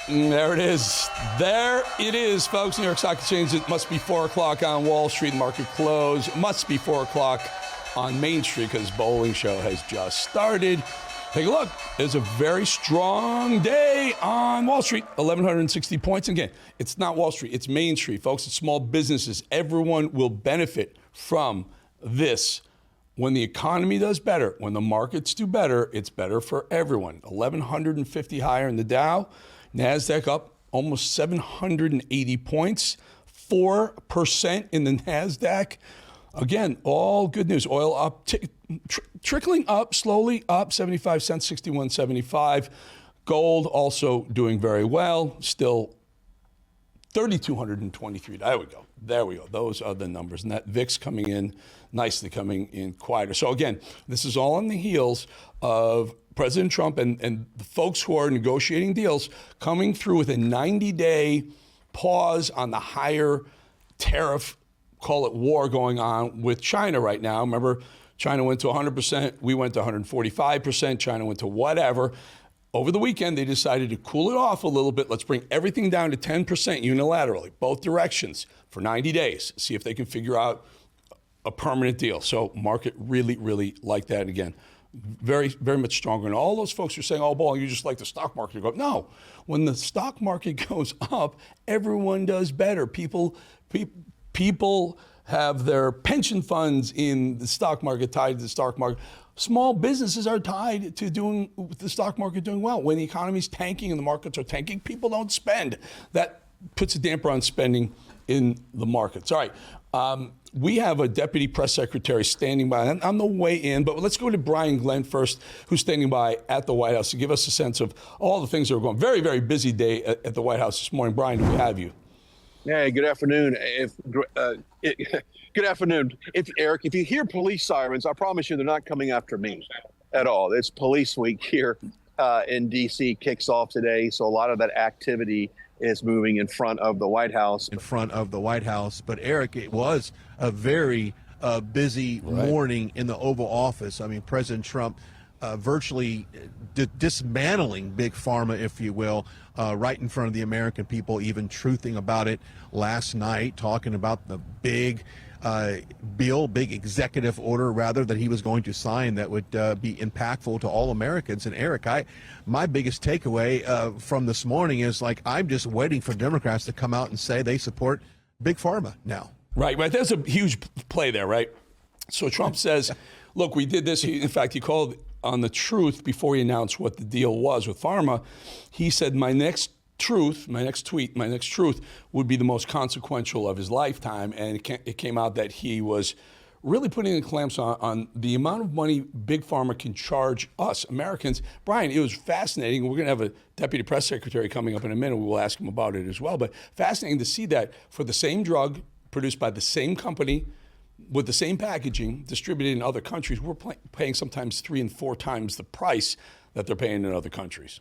There it is. There it is, folks. New York Stock Exchange. It must be 4 o'clock on Wall Street. Market close. It must be 4 o'clock on Main Street because Bolling Show has just started. Take a look. It's a very strong day on Wall Street. 1,160 points. Again, it's not Wall Street. It's Main Street, folks. It's small businesses. Everyone will benefit from this. When the economy does better, when the markets do better, it's better for everyone. 1,150 higher in the Dow. NASDAQ up almost 780 points, 4% in the NASDAQ. Again, all good news. Oil up, trickling up, slowly up, 75 cents, 61.75. Gold also doing very well, still 3,223. There we go. Those are the numbers. And that VIX coming in nicely, coming in quieter. So again, this is all on the heels of President Trump and the folks who are negotiating deals coming through with a 90-day pause on the higher tariff, call it war, going on with China right now. Remember, China went to 100%. We went to 145%. China went to whatever. Over the weekend, they decided to cool it off a little bit. Let's bring everything down to 10% unilaterally, both directions, for 90 days. See if they can figure out a permanent deal. So market really, really like that again. Very, very much stronger. And all those folks who are saying, oh, Bolling, you just like the stock market to go up. No, when the stock market goes up, everyone does better. People have their pension funds in the stock market, tied to the stock market. Small businesses are tied to the stock market doing well. When the economy's tanking and the markets are tanking, people don't spend. That puts a damper on spending in the markets. All right. We have a deputy press secretary standing by on the way in, but let's go to Brian Glenn first, who's standing by at the White House to give us a sense of all the things that are going. Very, very busy day at the White House this morning. Brian, do we have you? Hey, good afternoon. Good afternoon. Eric, if you hear police sirens, I promise you they're not coming after me at all. It's police week here in D.C. kicks off today, so a lot of that activity is moving in front of the White House. But Eric, it was a very busy morning in the Oval Office. I mean, President Trump virtually dismantling Big Pharma, if you will, right in front of the American people, even truthing about it last night, talking about the big big executive order, rather, that he was going to sign that would be impactful to all Americans. And Eric, my biggest takeaway from this morning is, like, I'm just waiting for Democrats to come out and say they support Big Pharma now. Right. There's a huge play there, right? So Trump says, look, we did this. In fact, he called on the truth before he announced what the deal was with Pharma. He said, my next truth would be the most consequential of his lifetime. And it came out that he was really putting the clamps on the amount of money Big Pharma can charge us Americans. Brian, it was fascinating. We're going to have a deputy press secretary coming up in a minute. We will ask him about it as well. But fascinating to see that for the same drug produced by the same company with the same packaging distributed in other countries, we're paying sometimes 3 and 4 times the price that they're paying in other countries.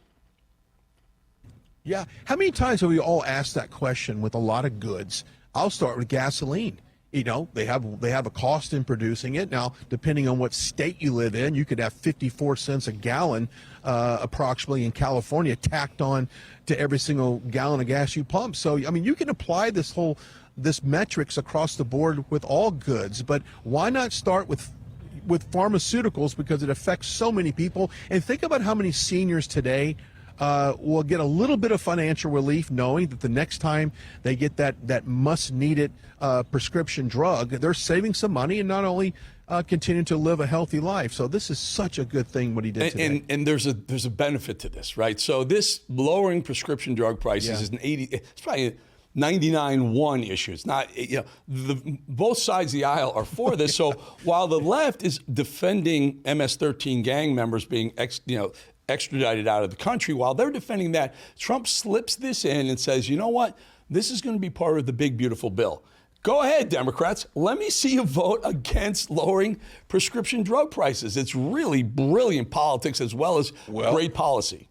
Yeah. How many times have we all asked that question with a lot of goods? I'll start with gasoline. You know, they have a cost in producing it. Now, depending on what state you live in, you could have 54 cents a gallon, approximately, in California, tacked on to every single gallon of gas you pump. So, I mean, you can apply this metrics across the board with all goods, but why not start with pharmaceuticals, because it affects so many people? And think about how many seniors today will get a little bit of financial relief knowing that the next time they get that much-needed prescription drug, they're saving some money and not only continue to live a healthy life. So this is such a good thing what he did today. And there's a benefit to this, right? So this lowering prescription drug prices is it's probably a 99-1 issue. It's not, both sides of the aisle are for this. So while the left is defending MS-13 gang members being extradited out of the country, while they're defending that, Trump slips this in and says, you know what? This is going to be part of the big, beautiful bill. Go ahead, Democrats. Let me see you vote against lowering prescription drug prices. It's really brilliant politics as well as great policy.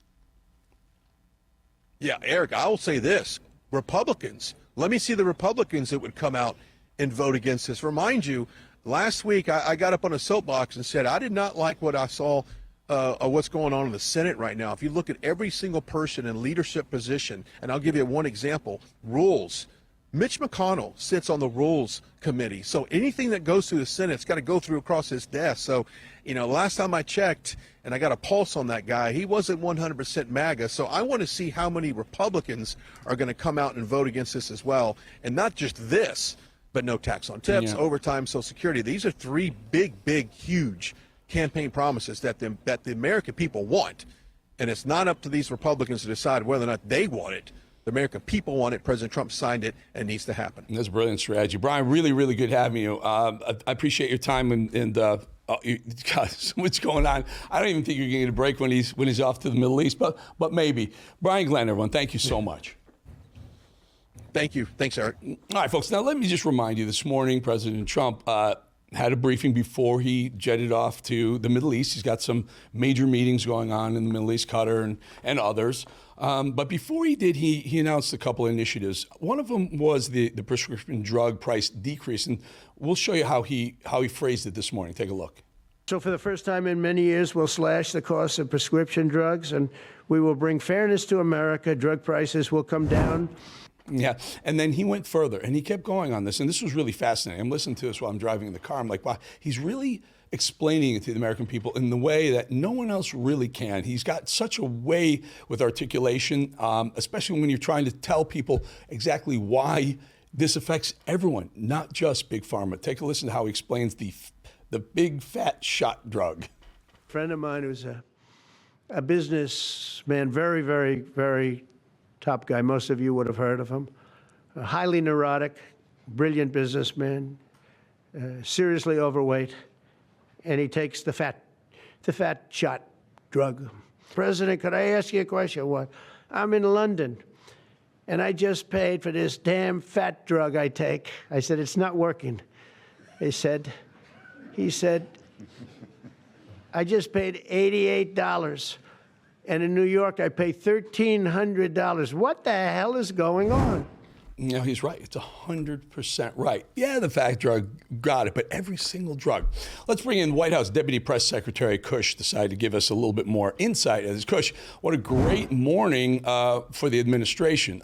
Yeah, Eric, I will say this. Republicans, let me see the Republicans that would come out and vote against this. Remind you, last week I got up on a soapbox and said I did not like what I saw of what's going on in the Senate right now, if you look at every single person in leadership position, and I'll give you one example, rules. Mitch McConnell sits on the Rules Committee, so anything that goes through the Senate's got to go through across his desk. So, last time I checked, and I got a pulse on that guy, he wasn't 100% MAGA, so I want to see how many Republicans are going to come out and vote against this as well, and not just this, but no tax on tips, overtime, Social Security. These are three big, huge campaign promises that the American people want, and it's not up to these Republicans to decide whether or not they want it. The American people want it. President Trump signed it, and it needs to happen. That's a brilliant strategy. Brian, really, really good having you. I appreciate your time, and God, so much going on. I don't even think you're going to get a break when he's off to the Middle East, but maybe. Brian Glenn, everyone, thank you so much. Thank you. Thanks, Eric. All right, folks. Now, let me just remind you, this morning, President Trump had a briefing before he jetted off to the Middle East. He's got some major meetings going on in the Middle East, Qatar and others. But before he did, he announced a couple of initiatives. One of them was the prescription drug price decrease, and we'll show you how he phrased it this morning. Take a look. So for the first time in many years, we'll slash the cost of prescription drugs, and we will bring fairness to America. Drug prices will come down. Yeah, and then he went further, and he kept going on this, and this was really fascinating. I'm listening to this while I'm driving in the car. I'm like, wow, he's really explaining it to the American people in the way that no one else really can. He's got such a way with articulation, especially when you're trying to tell people exactly why this affects everyone, not just Big Pharma. Take a listen to how he explains the big fat shot drug. A friend of mine who's a businessman, very, very, very top guy. Most of you would have heard of him. A highly neurotic, brilliant businessman, seriously overweight, and he takes the fat shot drug. President, could I ask you a question? What? I'm in London, and I just paid for this damn fat drug I take. I said, it's not working. He said, I just paid $88. And in New York, I pay $1,300. What the hell is going on? He's right. It's 100% right. Yeah, the fat drug got it, but every single drug. Let's bring in White House Deputy Press Secretary Kush decided to give us a little bit more insight. As Kush, what a great morning for the administration.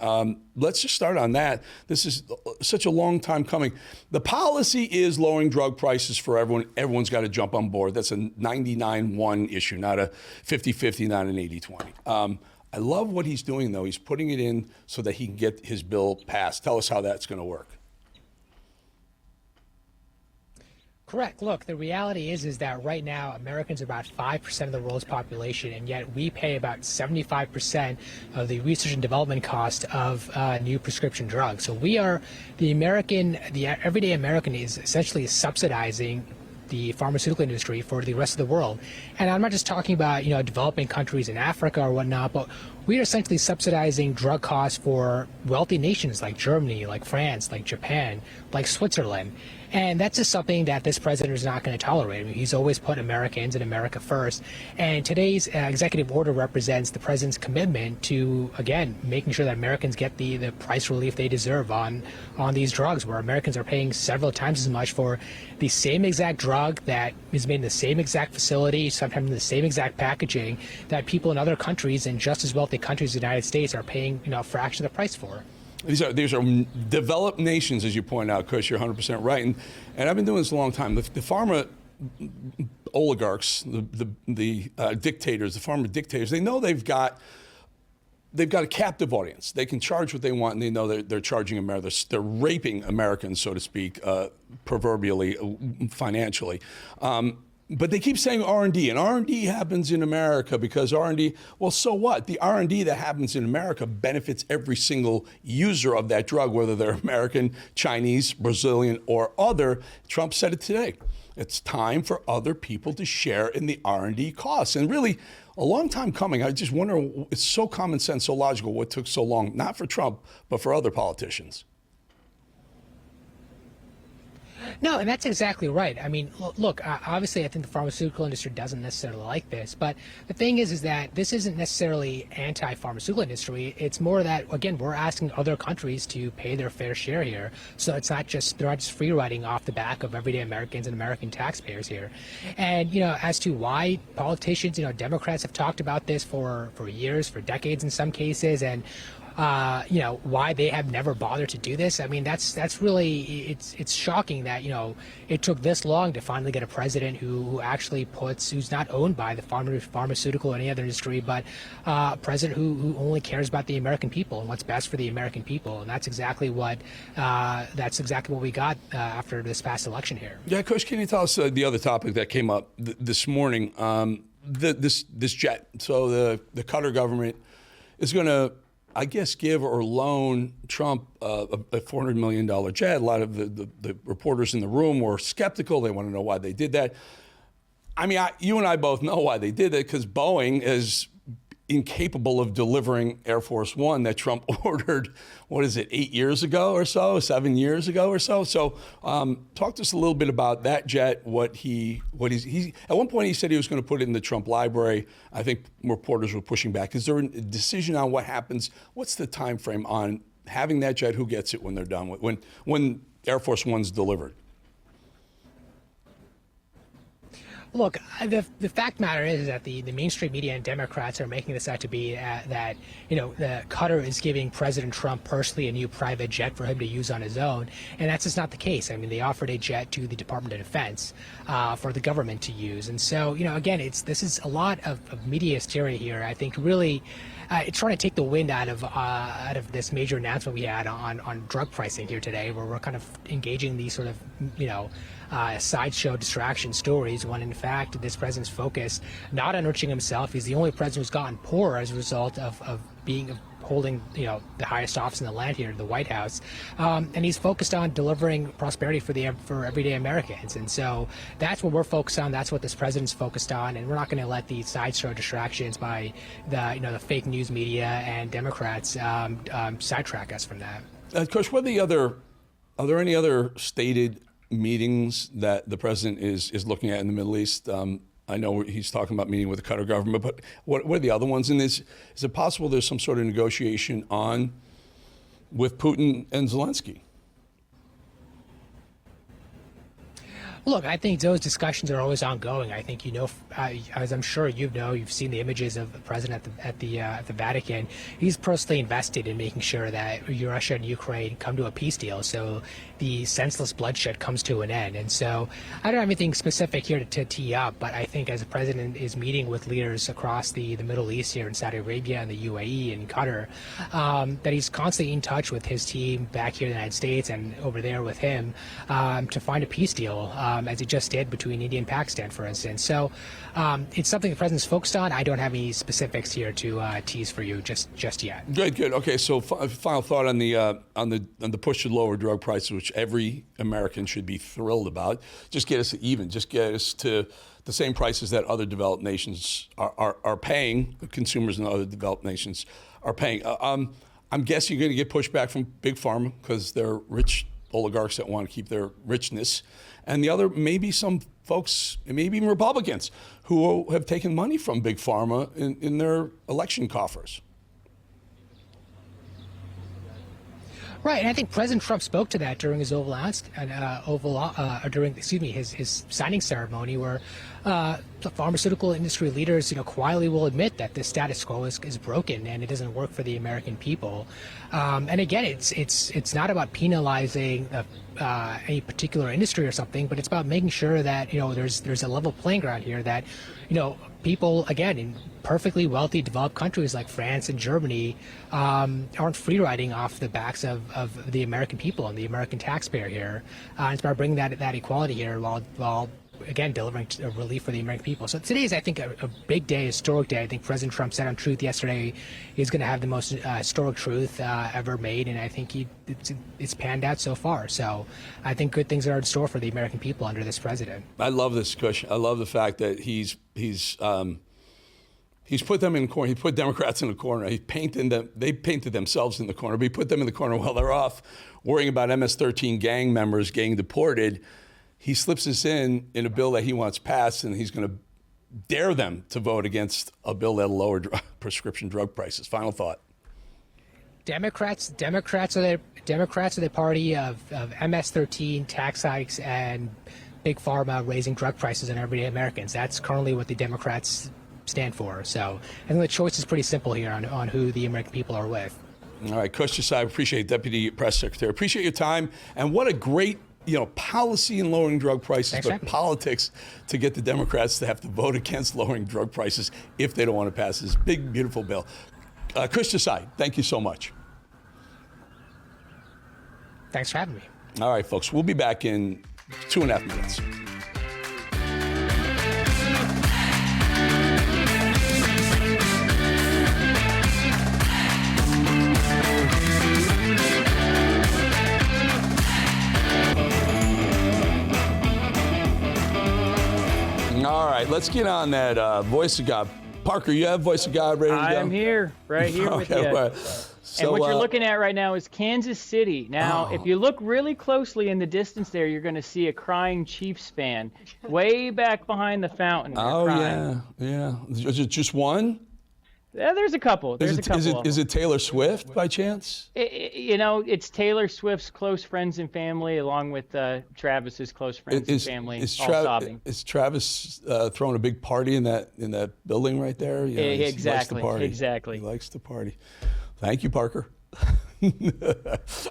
Let's just start on that. This is such a long time coming. The policy is lowering drug prices for everyone. Everyone's got to jump on board. That's a 99-1 issue, not a 50-50, not an 80-20. I love what he's doing, though. He's putting it in so that he can get his bill passed. Tell us how that's going to work. Correct. Look, the reality is that right now Americans are about 5% of the world's population, and yet we pay about 75% of the research and development cost of new prescription drugs. So we are the everyday American is essentially subsidizing the pharmaceutical industry for the rest of the world. And I'm not just talking about, developing countries in Africa or whatnot, but we are essentially subsidizing drug costs for wealthy nations like Germany, like France, like Japan, like Switzerland. And that's just something that this president is not going to tolerate. I mean, he's always put Americans and America first. And today's executive order represents the president's commitment to, again, making sure that Americans get the price relief they deserve on these drugs, where Americans are paying several times as much for the same exact drug that is made in the same exact facility, sometimes in the same exact packaging, that people in other countries and just as wealthy countries in the United States are paying, a fraction of the price for. These are developed nations, as you point out, Kush. You're 100% right. And I've been doing this a long time. The pharma oligarchs, the dictators, the pharma dictators, they know they've got a captive audience. They can charge what they want, and they know they're charging America. They're raping Americans, so to speak, proverbially, financially. But they keep saying R&D, and R&D happens in America because R&D, well, so what? The R&D that happens in America benefits every single user of that drug, whether they're American, Chinese, Brazilian, or other. Trump said it today. It's time for other people to share in the R&D costs. And really, a long time coming. I just wonder, it's so common sense, so logical, what took so long, not for Trump, but for other politicians. No, and that's exactly right. I mean, look, obviously, I think the pharmaceutical industry doesn't necessarily like this, but the thing is that this isn't necessarily anti-pharmaceutical industry. It's more that, again, we're asking other countries to pay their fair share here. So it's not just, they're not just free riding off the back of everyday Americans and American taxpayers here. And, as to why politicians, Democrats have talked about this for years, for decades in some cases, and why they have never bothered to do this. I mean, that's really, it's shocking that, it took this long to finally get a president who actually who's not owned by the pharmaceutical or any other industry, but a president who only cares about the American people and what's best for the American people. And that's exactly what we got after this past election here. Yeah, Kush, can you tell us the other topic that came up this morning? This jet. So the Qatar government is going to, I guess, give or loan Trump a $400 million jet. A lot of the reporters in the room were skeptical. They want to know why they did that. I mean, you and I both know why they did it, because Boeing is incapable of delivering Air Force One that Trump ordered, 8 years ago or so, 7 years ago or so. So talk to us a little bit about that jet, he at one point he said he was going to put it in the Trump library. I think reporters were pushing back. Is there a decision on what happens? What's the time frame on having that jet? Who gets it when they're done with, when Air Force One's delivered? Look, the fact matter is that the mainstream media and Democrats are making this out to be that the Qatar is giving President Trump personally a new private jet for him to use on his own, and that's just not the case. I mean, they offered a jet to the Department of Defense for the government to use, and so again, this is a lot of media hysteria here. I think really. It's trying to take the wind out of this major announcement we had on drug pricing here today, where we're kind of engaging these sort of sideshow distraction stories, when in fact this president's focused not on enriching himself. He's the only president who's gotten poorer as a result of holding the highest office in the land here, the White House, and he's focused on delivering prosperity for everyday Americans. And so that's what we're focused on. That's what this president's focused on, and we're not going to let these sideshow distractions by the fake news media and Democrats sidetrack us from that. Of course, are there any other stated meetings that the president is looking at in the Middle East? I know he's talking about meeting with the Qatar government, but what are the other ones? And is it possible there's some sort of negotiation with Putin and Zelensky? Look, I think those discussions are always ongoing. I think as I'm sure you've seen the images of the president at the Vatican. He's personally invested in making sure that Russia and Ukraine come to a peace deal, so the senseless bloodshed comes to an end. And so I don't have anything specific here to tee up, but I think as the president is meeting with leaders across the Middle East here in Saudi Arabia and the UAE and Qatar, that he's constantly in touch with his team back here in the United States and over there with him to find a peace deal. As he just did between India and Pakistan, for instance. So it's something the president's focused on. I don't have any specifics here to tease for you just yet. Good. Okay. So final thought on the push to lower drug prices, which every American should be thrilled about. Just get us even. Just get us to the same prices that other developed nations are paying. Consumers in other developed nations are paying. I'm guessing you're going to get pushback from big pharma because they're rich oligarchs that want to keep their richness. And the other, maybe some folks, maybe even Republicans, who have taken money from big pharma in their election coffers. Right, and I think President Trump spoke to that during his his signing ceremony, where the pharmaceutical industry leaders, quietly will admit that the status quo is broken and it doesn't work for the American people. And again, it's not about penalizing any particular industry or something, but it's about making sure that there's a level playing ground here, that people, again, in perfectly wealthy developed countries like France and Germany aren't free riding off the backs of the American people and the American taxpayer here. It's about bringing that equality here while again delivering relief for the American people. So today is, I think, a big day, historic day. I think President Trump said on Truth yesterday he's going to have the most historic truth ever made, and I think it's panned out so far. So I think good things are in store for the American people under this president. I love this, Kush. I love the fact that he's put them in the corner. He put Democrats in the corner. They painted themselves in the corner, but he put them in the corner while they're off worrying about MS-13 gang members getting deported. he slips this in a bill that he wants passed, and he's going to dare them to vote against a bill that'll lower prescription drug prices. Final thought. Democrats are the party of MS-13 tax hikes and big pharma raising drug prices on everyday Americans. That's currently what the Democrats stand for. So I think the choice is pretty simple here on who the American people are with. All right, Kush Desai, appreciate Deputy Press Secretary. Appreciate your time, and what a great policy in lowering drug prices, Thanks, but politics to get the Democrats to have to vote against lowering drug prices if they don't want to pass this big, beautiful bill. Kush Desai, thank you so much. Thanks for having me. All right, folks, we'll be back in 2.5 minutes. All right, let's get on that Voice of God. Parker, you have Voice of God ready to go? I am here, right here with you. Well, so, and what you're looking at right now is Kansas City. Now, if you look really closely in the distance there, you're going to see a crying Chiefs fan way back behind the fountain. Yeah. Is it just one? Yeah, there's a couple. Is it Taylor Swift by chance? It's Taylor Swift's close friends and family, along with Travis's close friends and family, all sobbing. Is Travis throwing a big party in that building right there? Yeah, exactly. He likes to party. Exactly. He likes to party. Thank you, Parker. All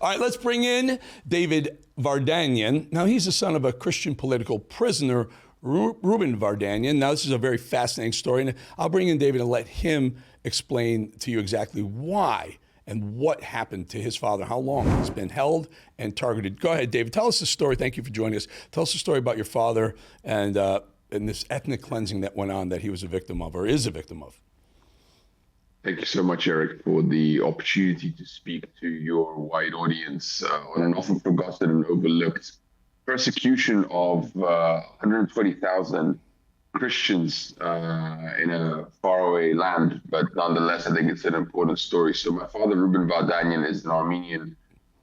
right, let's bring in David Vardanyan. Now, he's the son of a Christian political prisoner, Ruben Vardanyan. Now, this is a very fascinating story, and I'll bring in David and let him explain to you exactly why and what happened to his father, how long he's been held and targeted. Go ahead, David. Tell us the story. Thank you for joining us. Tell us the story about your father and this ethnic cleansing that went on that he was a victim of or is a victim of. Thank you so much, Eric, for the opportunity to speak to your wide audience on an often forgotten and overlooked persecution of 120,000 Christians in a faraway land, but nonetheless, I think it's an important story. So my father, Ruben Vardanyan, is an Armenian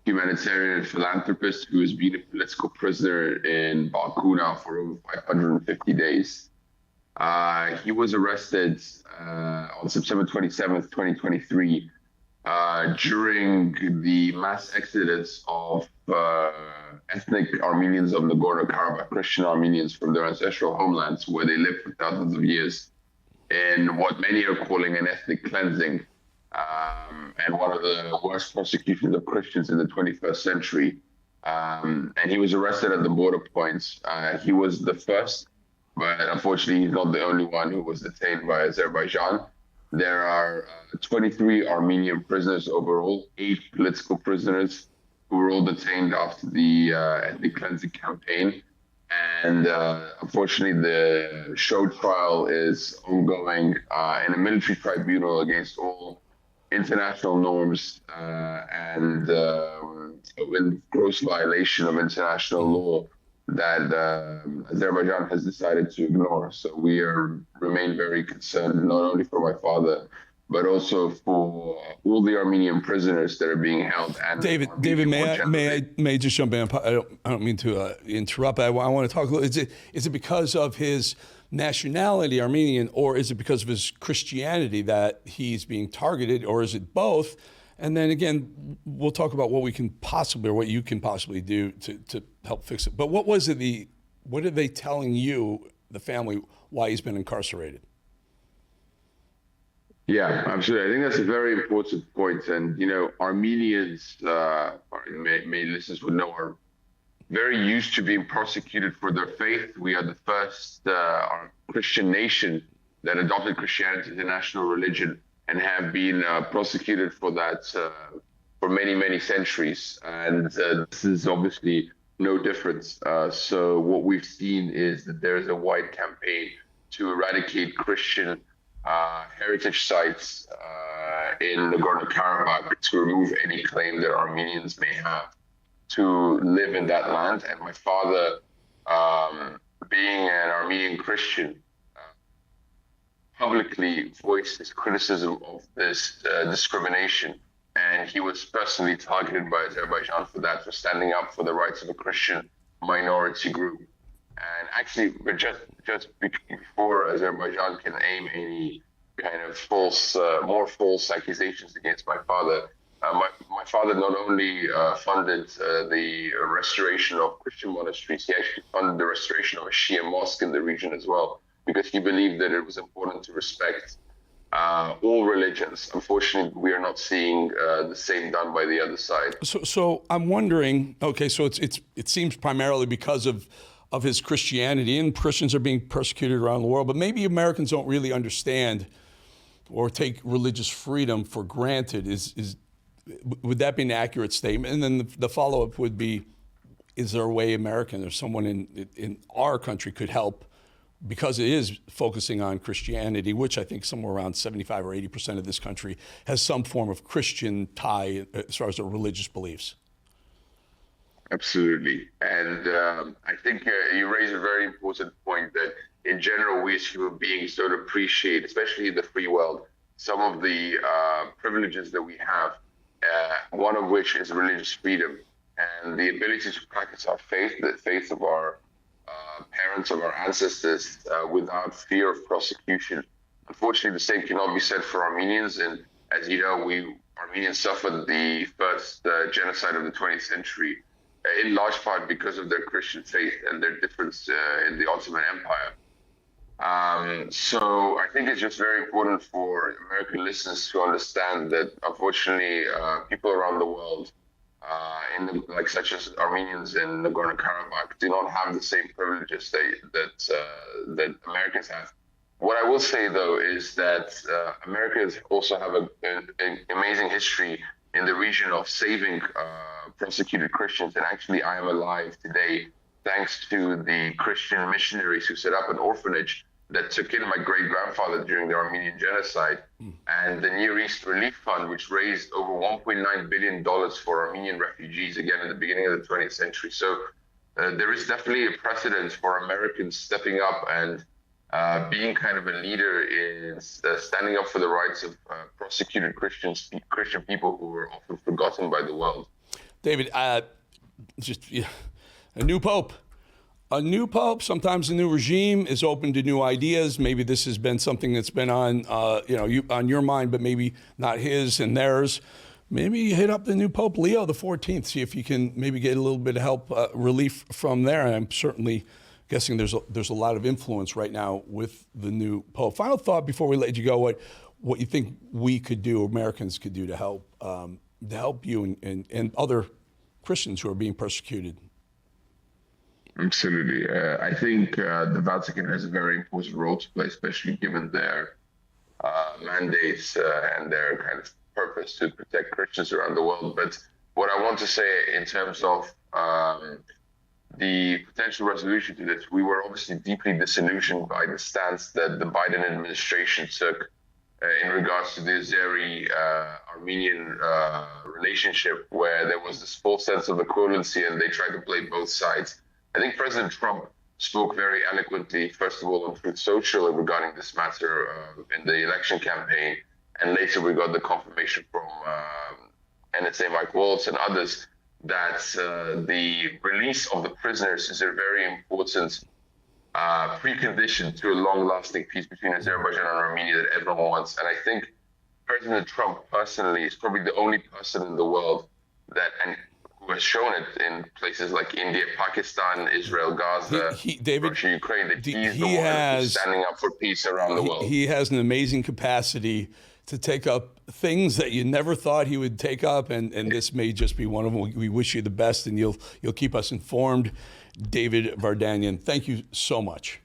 humanitarian philanthropist who has been a political prisoner in Baku now for over 550 days. He was arrested on September 27th, 2023, during the mass exodus of ethnic Armenians of Nagorno-Karabakh, Christian Armenians from their ancestral homelands where they lived for thousands of years, in what many are calling an ethnic cleansing, and one of the worst persecutions of Christians in the 21st century. And he was arrested at the border points. He was the first, but unfortunately he's not the only one who was detained by Azerbaijan. There are 23 Armenian prisoners overall, 8 political prisoners who were all detained after the ethnic cleansing campaign. And unfortunately, the show trial is ongoing in a military tribunal against all international norms and in gross violation of international law that Azerbaijan has decided to ignore. So we remain very concerned, not only for my father, but also for all the Armenian prisoners that are being held. And David, may I just jump in? I don't mean to interrupt. I want to talk a little. Is it because of his nationality, Armenian, or is it because of his Christianity that he's being targeted, or is it both? And then again, we'll talk about what we can possibly, or what you can possibly do to help fix it. But what are they telling you, the family, why he's been incarcerated? Yeah, absolutely. I think that's a very important point. And, Armenians, many listeners would know, are very used to being prosecuted for their faith. We are the first Christian nation that adopted Christianity as a national religion and have been prosecuted for that for many, many centuries. And this is obviously no different. So what we've seen is that there is a wide campaign to eradicate Christian heritage sites in Nagorno-Karabakh, to remove any claim that Armenians may have to live in that land. And my father, being an Armenian Christian, publicly voiced his criticism of this discrimination. And he was personally targeted by Azerbaijan for that, for standing up for the rights of a Christian minority group. actually, but just before Azerbaijan can aim any kind of more false accusations against my father, my father not only funded the restoration of Christian monasteries, he actually funded the restoration of a Shia mosque in the region as well, because he believed that it was important to respect all religions. Unfortunately, we are not seeing the same done by the other side. So I'm wondering. Okay, so it seems primarily because of his Christianity, and Christians are being persecuted around the world. But maybe Americans don't really understand or take religious freedom for granted. Would that be an accurate statement? And then the follow-up would be: is there a way American or someone in our country could help? Because it is focusing on Christianity, which I think somewhere around 75 or 80% of this country has some form of Christian tie as far as their religious beliefs. Absolutely. And I think you raise a very important point that in general, we as human beings don't appreciate, especially in the free world, some of the privileges that we have, one of which is religious freedom and the ability to practice our faith, the faith of our parents, of our ancestors, without fear of prosecution. Unfortunately, the same cannot be said for Armenians. And as you know, Armenians suffered the first genocide of the 20th century, in large part because of their Christian faith and their difference in the Ottoman Empire. So I think it's just very important for American listeners to understand that, unfortunately, people around the world, such as Armenians in Nagorno-Karabakh, do not have the same privileges that Americans have. What I will say, though, is that Americans also have an amazing history in the region of saving persecuted Christians. And actually, I am alive today thanks to the Christian missionaries who set up an orphanage that took in my great-grandfather during the Armenian genocide, and the Near East Relief Fund, which raised over $1.9 billion for Armenian refugees, again, in the beginning of the 20th century. So there is definitely a precedent for Americans stepping up and being kind of a leader in standing up for the rights of persecuted Christian people who were often forgotten by the world. David, a new pope. A new pope, sometimes a new regime is open to new ideas. Maybe this has been something that's been on, on your mind, but maybe not his and theirs. Maybe you hit up the new Pope Leo the 14th, see if you can maybe get a little bit of help, relief from there. And I'm certainly guessing there's a lot of influence right now with the new pope. Final thought before we let you go: what you think we could do, Americans could do to help you and other Christians who are being persecuted. Absolutely. I think the Vatican has a very important role to play, especially given their mandates and their kind of purpose to protect Christians around the world. But what I want to say in terms of the potential resolution to this, we were obviously deeply disillusioned by the stance that the Biden administration took in regards to the Azeri-Armenian relationship, where there was this false sense of equivalency and they tried to play both sides. I think President Trump spoke very eloquently, first of all, on Truth Social regarding this matter in the election campaign. And later we got the confirmation from NSA Mike Waltz and others that the release of the prisoners is a very important precondition to a long-lasting peace between Azerbaijan and Armenia that everyone wants. And I think President Trump personally is probably the only person in the world who has shown it in places like India, Pakistan, Israel, Gaza, Russia, Ukraine, that he's the one who's standing up for peace around the world. He has an amazing capacity to take up things that you never thought he would take up, and this may just be one of them. We wish you the best, and you'll keep us informed. David Vardanyan, thank you so much.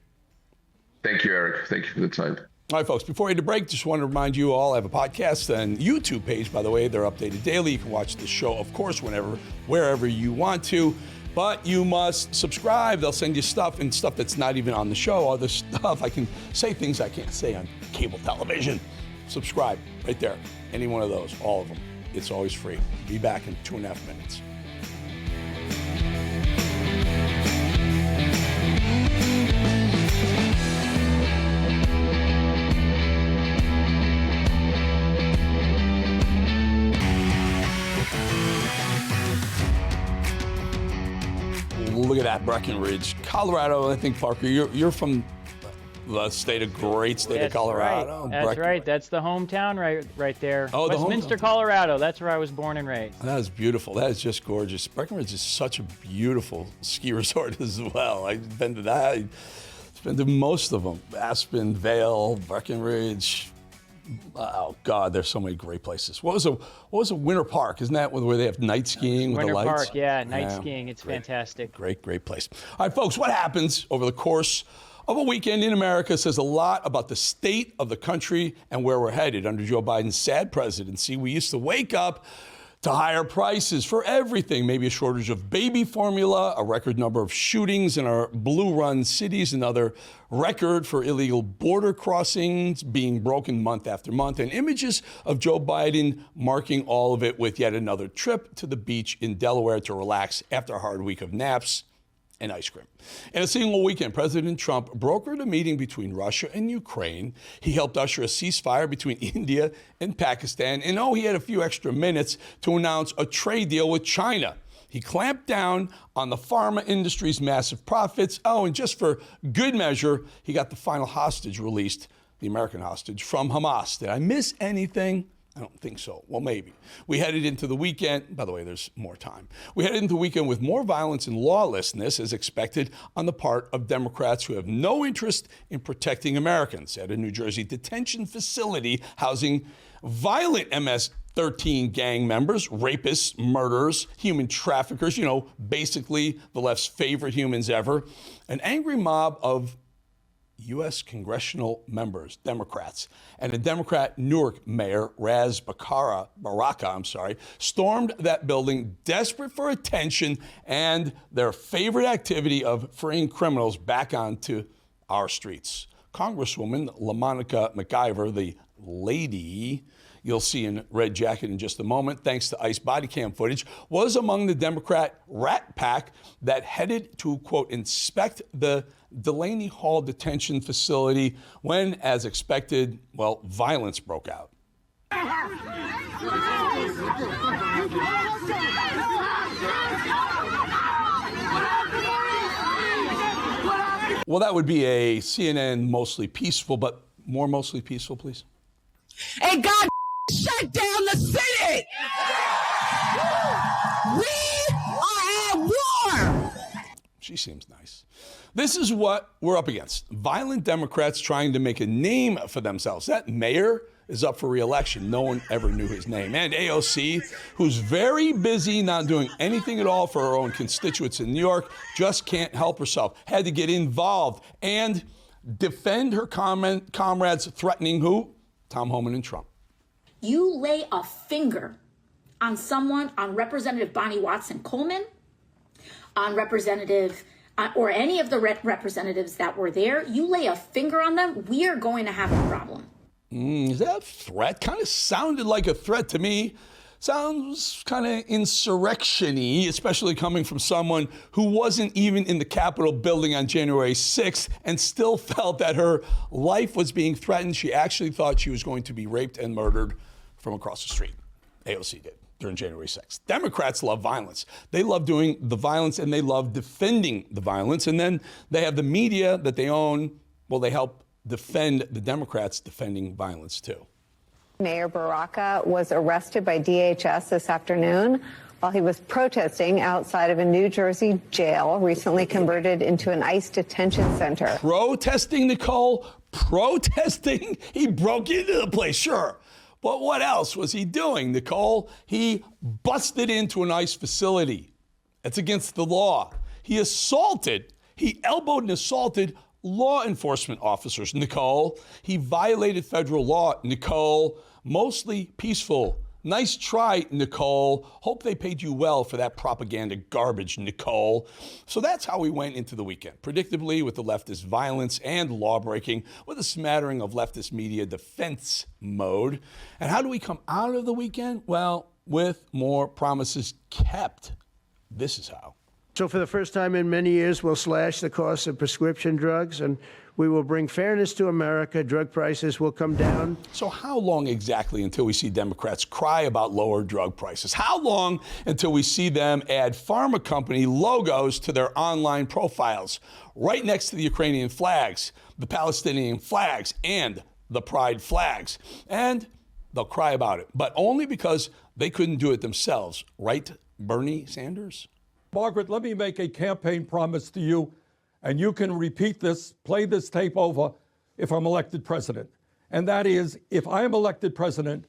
Thank you, Eric. Thank you for the time. All right, folks, before we hit the break, just want to remind you all, I have a podcast and YouTube page, by the way. They're updated daily. You can watch the show, of course, wherever you want to. But you must subscribe. They'll send you stuff that's not even on the show. Other stuff. I can say things I can't say on cable television. Subscribe right there. Any one of those, all of them. It's always free. Be back in 2.5 minutes. Look at that, Breckenridge, Colorado. I think, Parker, you're from the great state of Colorado. Right. That's right. That's the hometown right there. Oh, Westminster, Colorado. That's where I was born and raised. That is beautiful. That is just gorgeous. Breckenridge is such a beautiful ski resort as well. I've been to that. I've been to most of them. Aspen, Vail, Breckenridge. Oh God, there's so many great places. What was a Winter Park? Isn't that where they have night skiing with the lights? Winter Park, yeah, night skiing. It's fantastic. Great place. All right, folks, what happens over the course of a weekend in America says a lot about the state of the country and where we're headed under Joe Biden's sad presidency. We used to wake up to higher prices for everything, maybe a shortage of baby formula, a record number of shootings in our blue-run cities, another record for illegal border crossings being broken month after month, and images of Joe Biden marking all of it with yet another trip to the beach in Delaware to relax after a hard week of naps and ice cream. In a single weekend, President Trump brokered a meeting between Russia and Ukraine. He helped usher a ceasefire between India and Pakistan. And he had a few extra minutes to announce a trade deal with China. He clamped down on the pharma industry's massive profits. And just for good measure, he got the final hostage released, the American hostage, from Hamas. Did I miss anything? I don't think so. Well, maybe. We headed into the weekend. By the way, there's more time. We headed into the weekend with more violence and lawlessness, as expected, on the part of Democrats who have no interest in protecting Americans. At a New Jersey detention facility housing violent MS-13 gang members, rapists, murderers, human traffickers, basically the left's favorite humans ever. An angry mob of U.S. congressional members, Democrats, and a Democrat Newark mayor, Raz Baraka, stormed that building desperate for attention and their favorite activity of freeing criminals back onto our streets. Congresswoman LaMonica McIver, the lady you'll see in red jacket in just a moment, thanks to ICE body cam footage, was among the Democrat rat pack that headed to, quote, inspect the Delaney Hall detention facility when, as expected, violence broke out. Well, that would be a CNN mostly peaceful, but more mostly peaceful, please. And God shut down the Senate. We are at war. She seems nice. This is what we're up against. Violent Democrats trying to make a name for themselves. That mayor is up for re-election. No one ever knew his name. And AOC, who's very busy not doing anything at all for her own constituents in New York, just can't help herself. Had to get involved and defend her comrades threatening who? Tom Homan and Trump. You lay a finger on someone, on Representative Bonnie Watson-Coleman, on Representative, or any of the representatives that were there, you lay a finger on them, we are going to have a problem. Is that a threat? Kind of sounded like a threat to me. Sounds kind of insurrection-y, especially coming from someone who wasn't even in the Capitol building on January 6th and still felt that her life was being threatened. She actually thought she was going to be raped and murdered from across the street. AOC did during January 6th. Democrats love violence. They love doing the violence and they love defending the violence. And then they have the media that they own. Well, they help defend the Democrats defending violence too. Mayor Baraka was arrested by DHS this afternoon while he was protesting outside of a New Jersey jail recently converted into an ICE detention center. Protesting, Nicole? Protesting? He broke into the place, sure. But what else was he doing, Nicole? He busted into an ICE facility. That's against the law. He elbowed and assaulted law enforcement officers, Nicole. He violated federal law, Nicole. Mostly peaceful. Nice try, Nicole. Hope they paid you well for that propaganda garbage, Nicole. So that's how we went into the weekend. Predictably, with the leftist violence and lawbreaking, with a smattering of leftist media defense mode. And how do we come out of the weekend? Well, with more promises kept. This is how. So for the first time in many years, we'll slash the cost of prescription drugs, and We will bring fairness to America. Drug prices will come down. So how long exactly until we see Democrats cry about lower drug prices? How long until we see them add pharma company logos to their online profiles, right next to the Ukrainian flags, the Palestinian flags, and the pride flags? And they'll cry about it, but only because they couldn't do it themselves. Right, Bernie Sanders? Margaret, let me make a campaign promise to you, and you can repeat this, play this tape over if I'm elected president. And that is, if I am elected president,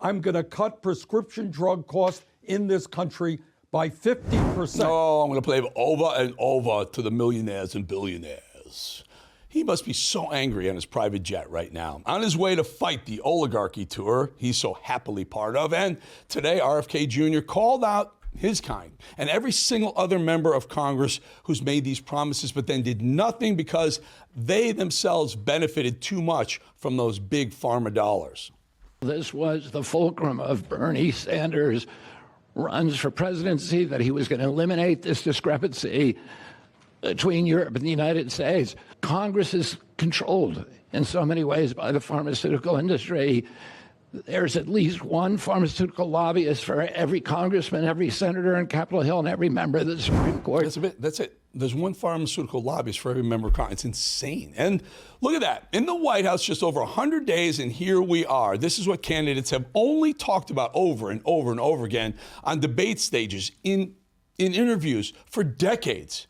I'm going to cut prescription drug costs in this country by 50%. No, I'm going to play it over and over to the millionaires and billionaires. He must be so angry on his private jet right now, on his way to fight the oligarchy tour he's so happily part of. And today, RFK Jr. called out his kind and every single other member of Congress who's made these promises but then did nothing because they themselves benefited too much from those big pharma dollars. This was the fulcrum of Bernie Sanders' runs for presidency, that he was going to eliminate this discrepancy between Europe and the United States. Congress is controlled in so many ways by the pharmaceutical industry. There's at least one pharmaceutical lobbyist for every congressman, every senator in Capitol Hill, and every member of the Supreme Court. That's it. There's one pharmaceutical lobbyist for every member of Congress. It's insane. And look at that. In the White House, just over 100 days, and here we are. This is what candidates have only talked about over and over and over again on debate stages, in interviews for decades.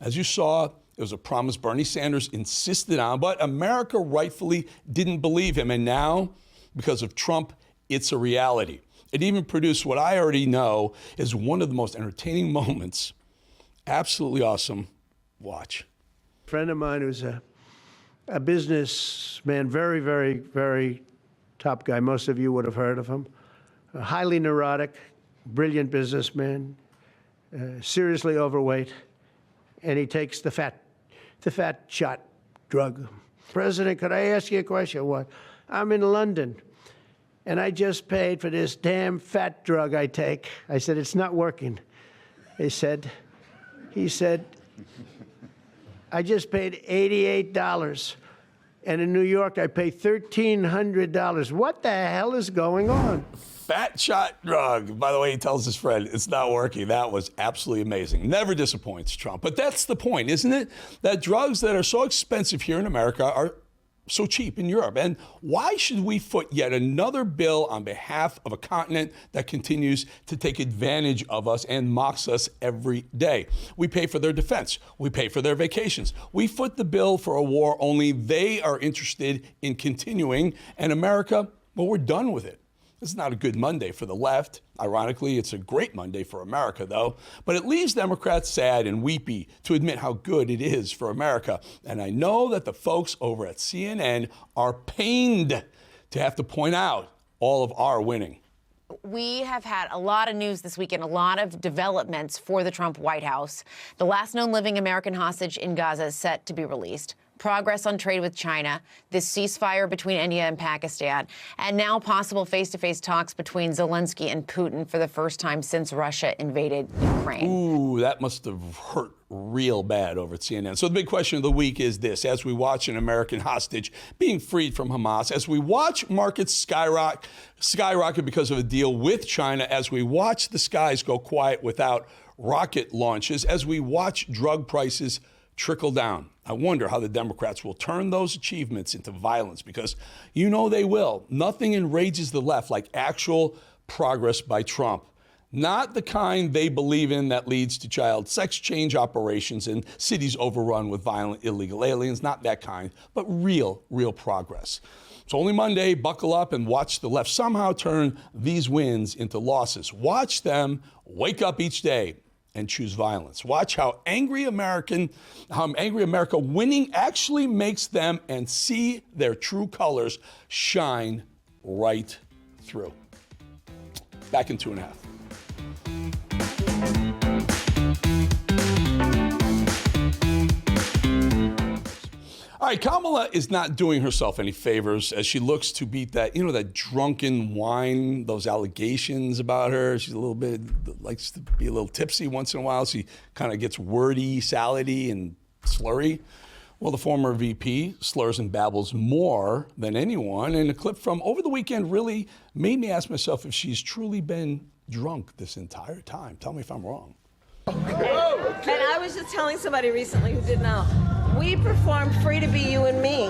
As you saw, it was a promise Bernie Sanders insisted on, but America rightfully didn't believe him. And now, because of Trump, it's a reality. It even produced what I already know is one of the most entertaining moments. Absolutely awesome. Watch. A friend of mine who's a businessman, very, very, very top guy. Most of you would have heard of him. A highly neurotic, brilliant businessman, seriously overweight, and he takes the fat shot drug. President, could I ask you a question? What? I'm in London, and I just paid for this damn fat drug I take. I said, it's not working. He said, I just paid $88, and in New York I pay $1,300. What the hell is going on? Fat shot drug. By the way, he tells his friend, it's not working. That was absolutely amazing. Never disappoints Trump. But that's the point, isn't it? That drugs that are so expensive here in America are so cheap in Europe. And why should we foot yet another bill on behalf of a continent that continues to take advantage of us and mocks us every day? We pay for their defense. We pay for their vacations. We foot the bill for a war only they are interested in continuing. And America, well, we're done with it. This is not a good Monday for the left. Ironically, it's a great Monday for America, though. But it leaves Democrats sad and weepy to admit how good it is for America. And I know that the folks over at CNN are pained to have to point out all of our winning. We have had a lot of news this weekend, a lot of developments for the Trump White House. The last known living American hostage in Gaza is set to be released. Progress on trade with China, this ceasefire between India and Pakistan, and now possible face-to-face talks between Zelensky and Putin for the first time since Russia invaded Ukraine. Ooh, that must have hurt real bad over at CNN. So the big question of the week is this. As we watch an American hostage being freed from Hamas, as we watch markets skyrocket because of a deal with China, as we watch the skies go quiet without rocket launches, as we watch drug prices trickle down, I wonder how the Democrats will turn those achievements into violence, because you know they will. Nothing enrages the left like actual progress by Trump. Not the kind they believe in that leads to child sex change operations and cities overrun with violent illegal aliens. Not that kind, but real progress. It's only Monday. Buckle up and watch the left somehow turn these wins into losses. Watch them wake up each day and choose violence. Watch how angry America winning actually makes them and see their true colors shine right through. Back in 2.5. All right, Kamala is not doing herself any favors as she looks to beat that, that drunken wine, those allegations about her. She's a little bit, likes to be a little tipsy once in a while. She kind of gets wordy, salady, and slurry. Well, the former VP slurs and babbles more than anyone, and a clip from over the weekend really made me ask myself if she's truly been drunk this entire time. Tell me if I'm wrong. And I was just telling somebody recently who didn't know, we performed Free to Be You and Me.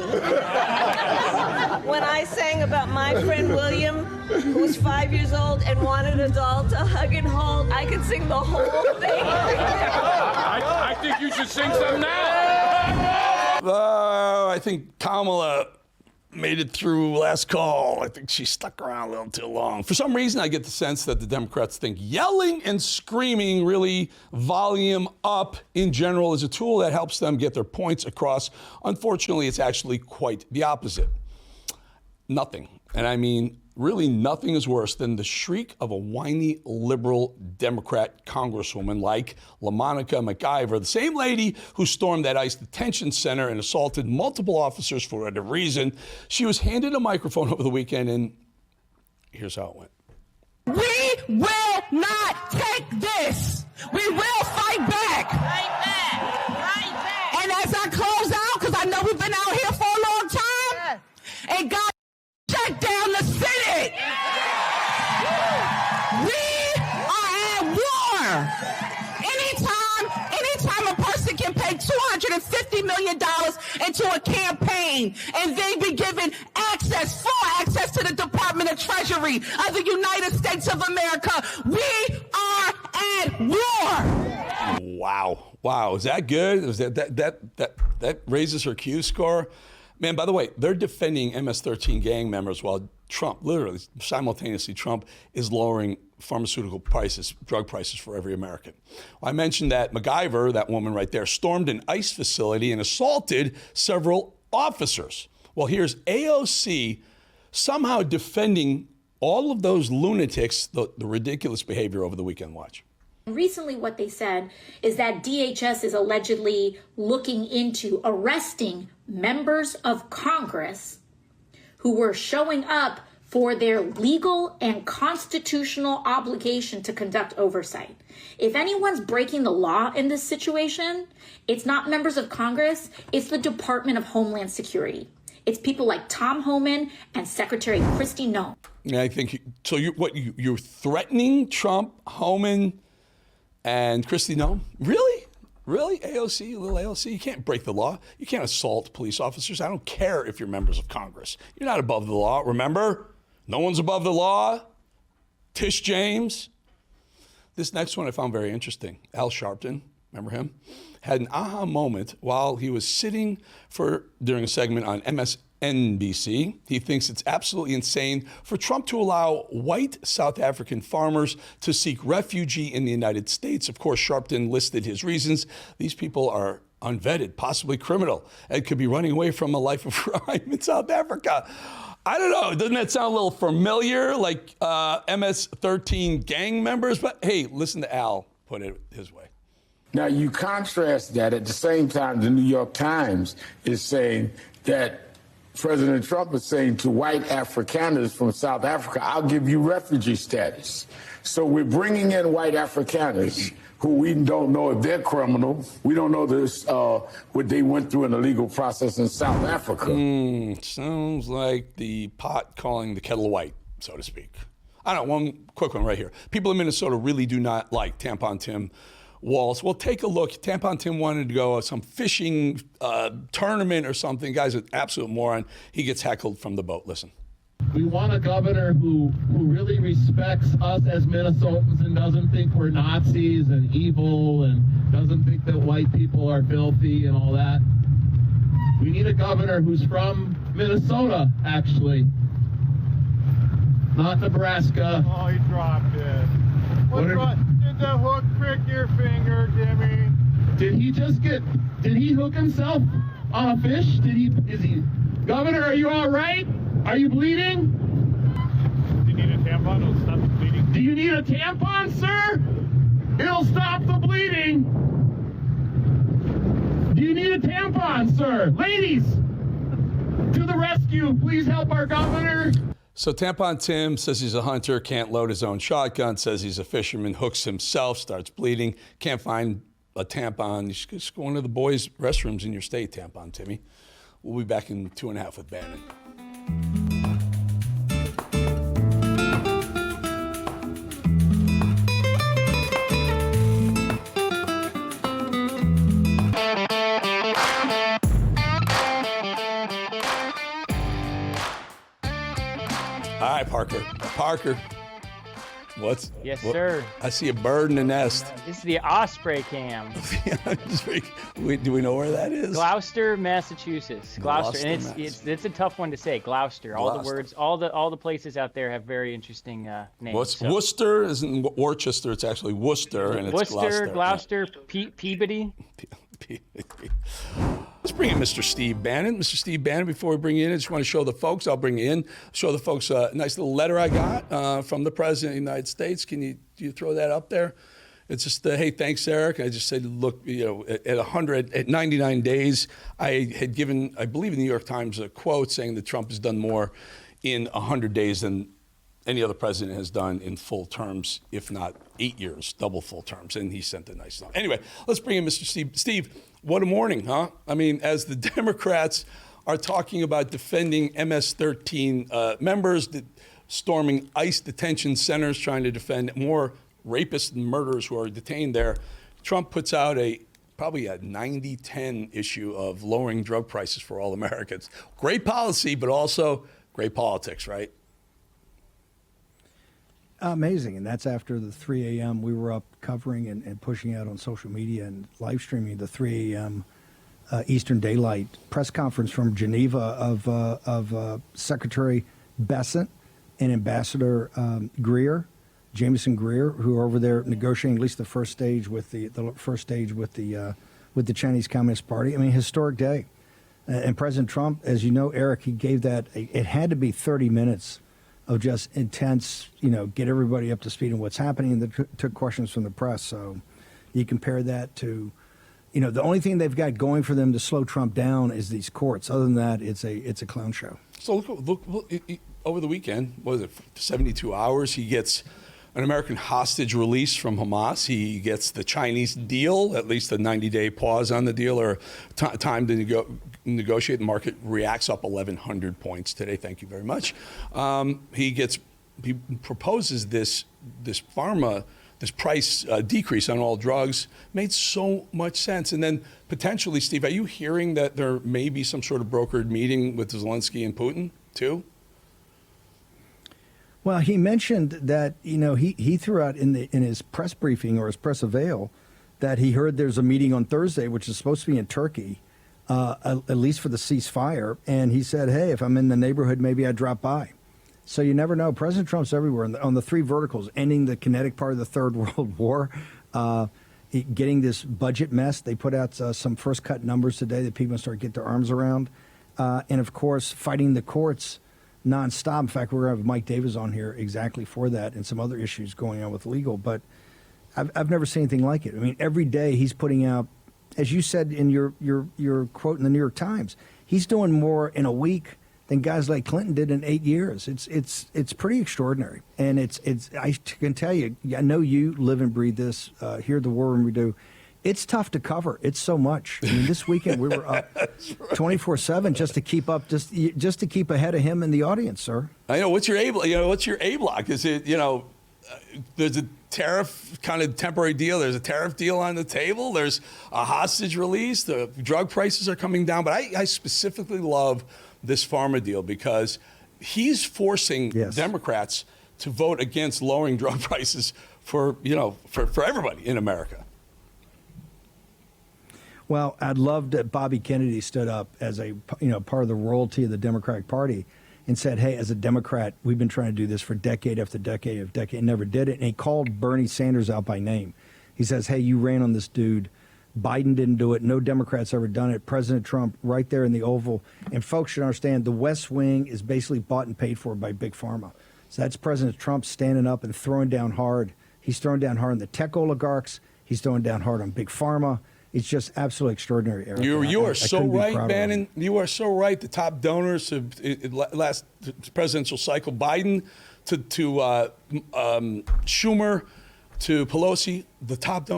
When I sang about my friend William, who was 5 years old and wanted a doll to hug and hold, I could sing the whole thing. I think you should sing some now. I think Kamala made it through last call. I think she stuck around a little too long. For some reason, I get the sense that the Democrats think yelling and screaming, really volume up in general, is a tool that helps them get their points across. Unfortunately, it's actually quite the opposite. Nothing, and I mean really nothing, is worse than the shriek of a whiny liberal Democrat congresswoman like LaMonica McIver, the same lady who stormed that ICE detention center and assaulted multiple officers for whatever reason. She was handed a microphone over the weekend, and here's how it went. We will not take this. We will fight back. Fight back. Fight back. And as I close out, because I know we've been out here for a long time, and God shut down the Senate. We are at war. Anytime a person can pay $250 million into a campaign and they be given full access to the Department of Treasury of the United States of America, we are at war. Wow. Is that good? Was that raises her Q score? Man, by the way, they're defending MS-13 gang members while Trump, literally simultaneously, Trump is lowering pharmaceutical prices, drug prices for every American. Well, I mentioned that MacGyver, that woman right there, stormed an ICE facility and assaulted several officers. Well, here's AOC somehow defending all of those lunatics, the ridiculous behavior over the weekend. Watch. Recently, what they said is that DHS is allegedly looking into arresting members of Congress who were showing up for their legal and constitutional obligation to conduct oversight. If anyone's breaking the law in this situation, it's not members of Congress, it's the Department of Homeland Security. It's people like Tom Homan and Secretary Kristi Noem. Yeah, I think so. You're threatening Trump, Homan, and Kristi Noem? Really? AOC, little AOC? You can't break the law. You can't assault police officers. I don't care if you're members of Congress. You're not above the law. Remember? No one's above the law. Tish James. This next one I found very interesting. Al Sharpton, remember him? Had an aha moment while he was sitting during a segment on MSNBC. He thinks it's absolutely insane for Trump to allow white South African farmers to seek refuge in the United States. Of course, Sharpton listed his reasons. These people are unvetted, possibly criminal, and could be running away from a life of crime in South Africa. I don't know. Doesn't that sound a little familiar, like MS-13 gang members? But hey, listen to Al put it his way. Now, you contrast that at the same time, the New York Times is saying that President Trump is saying to white Afrikaners from South Africa, I'll give you refugee status. So we're bringing in white Afrikaners who we don't know if they're criminal. We don't know this, what they went through in the legal process in South Africa. Sounds like the pot calling the kettle white, so to speak. I don't know, one quick one right here. People in Minnesota really do not like Tampon Tim Walz. Well, take a look. Tampon Tim wanted to go to some fishing tournament or something. Guy's an absolute moron. He gets heckled from the boat. Listen. We want a governor who really respects us as Minnesotans and doesn't think we're Nazis and evil and doesn't think that white people are filthy and all that. We need a governor who's from Minnesota, actually, not Nebraska. Oh, he dropped it. Did the hook prick your finger, Jimmy? Did he hook himself on a fish? Governor, are you all right? Are you bleeding? Do you need a tampon? It'll stop the bleeding. Do you need a tampon, sir? It'll stop the bleeding. Do you need a tampon, sir? Ladies, to the rescue. Please help our governor. So Tampon Tim says he's a hunter, can't load his own shotgun, says he's a fisherman, hooks himself, starts bleeding, can't find a tampon, you should just go into the boys' restrooms in your state, tampon, Timmy. We'll be back in 2.5 with Bannon. All right, Parker. What's? Yes, sir. I see a bird in the nest. This is the Osprey Cam. Do we know where that is? Gloucester, Massachusetts. Gloucester, and it's a tough one to say. Gloucester. All the words, all the places out there have very interesting names. What's Worcester? Isn't Worcester? It's actually Worcester, and it's Gloucester, Peabody. Let's bring in Mr. Steve Bannon. Mr. Steve Bannon, before we bring you in, I just want to show the folks, I'll bring you in, show the folks a nice little letter I got from the President of the United States. Can you throw that up there? It's just, hey, thanks, Eric. I just said, look, at 99 days, I had given, I believe, in the New York Times a quote saying that Trump has done more in 100 days than any other president has done in full terms, if not 8 years, double full terms. And he sent a nice note. Anyway, let's bring in Mr. Steve. Steve, what a morning, huh? I mean, as the Democrats are talking about defending MS-13 members, storming ICE detention centers, trying to defend more rapists and murderers who are detained there, Trump puts out probably a 90-10 issue of lowering drug prices for all Americans. Great policy, but also great politics, right? Amazing. And that's after the 3 a.m. we were up covering and pushing out on social media and live streaming the 3 a.m. Eastern Daylight press conference from Geneva of Secretary Bessent and Ambassador Jameson Greer, who are over there negotiating at least the first stage with the Chinese Communist Party. I mean, historic day. And President Trump, as you know, Eric, he gave that, it had to be 30 minutes of just intense, get everybody up to speed on what's happening, and they took questions from the press. So you compare that to, the only thing they've got going for them to slow Trump down is these courts. Other than that, it's a clown show. So look over the weekend, what was it, 72 hours, he gets an American hostage release from Hamas. He gets the Chinese deal, at least a 90-day pause on the deal or time to negotiate. The market reacts up 1,100 points today. Thank you very much. He proposes this price decrease on all drugs. Made so much sense. And then potentially, Steve, are you hearing that there may be some sort of brokered meeting with Zelensky and Putin too? Well, he mentioned that, he threw out in his press briefing or his press avail that he heard there's a meeting on Thursday, which is supposed to be in Turkey, at least for the ceasefire. And he said, hey, if I'm in the neighborhood, maybe I'd drop by. So you never know. President Trump's everywhere on the three verticals, ending the kinetic part of the Third World War, getting this budget mess. They put out some first cut numbers today that people start to get their arms around. And, of course, fighting the courts nonstop. In fact, we're going to have Mike Davis on here exactly for that and some other issues going on with legal. But I've never seen anything like it. I mean, every day he's putting out, as you said in your quote in the New York Times, he's doing more in a week than guys like Clinton did in 8 years. It's pretty extraordinary. And it's I can tell you, I know you live and breathe this here at the War Room we do. It's tough to cover. It's so much. I mean, this weekend we were up 24/7 just to keep up, just to keep ahead of him in the audience, sir. I know. What's your A block? Is it there's a tariff kind of temporary deal. There's a tariff deal on the table. There's a hostage release. The drug prices are coming down. But I specifically love this pharma deal because he's forcing Democrats to vote against lowering drug prices for everybody in America. Well, I'd love that Bobby Kennedy stood up as a part of the royalty of the Democratic Party and said, hey, as a Democrat, we've been trying to do this for decade after decade after decade, never did it. And he called Bernie Sanders out by name. He says, hey, you ran on this dude. Biden didn't do it. No Democrats ever done it. President Trump right there in the Oval. And folks should understand the West Wing is basically bought and paid for by Big Pharma. So that's President Trump standing up and throwing down hard. He's throwing down hard on the tech oligarchs. He's throwing down hard on Big Pharma. It's just absolutely extraordinary, Eric. You are so right, Bannon. You are so right. The top donors of last presidential cycle, Biden to Schumer to Pelosi, the top donors.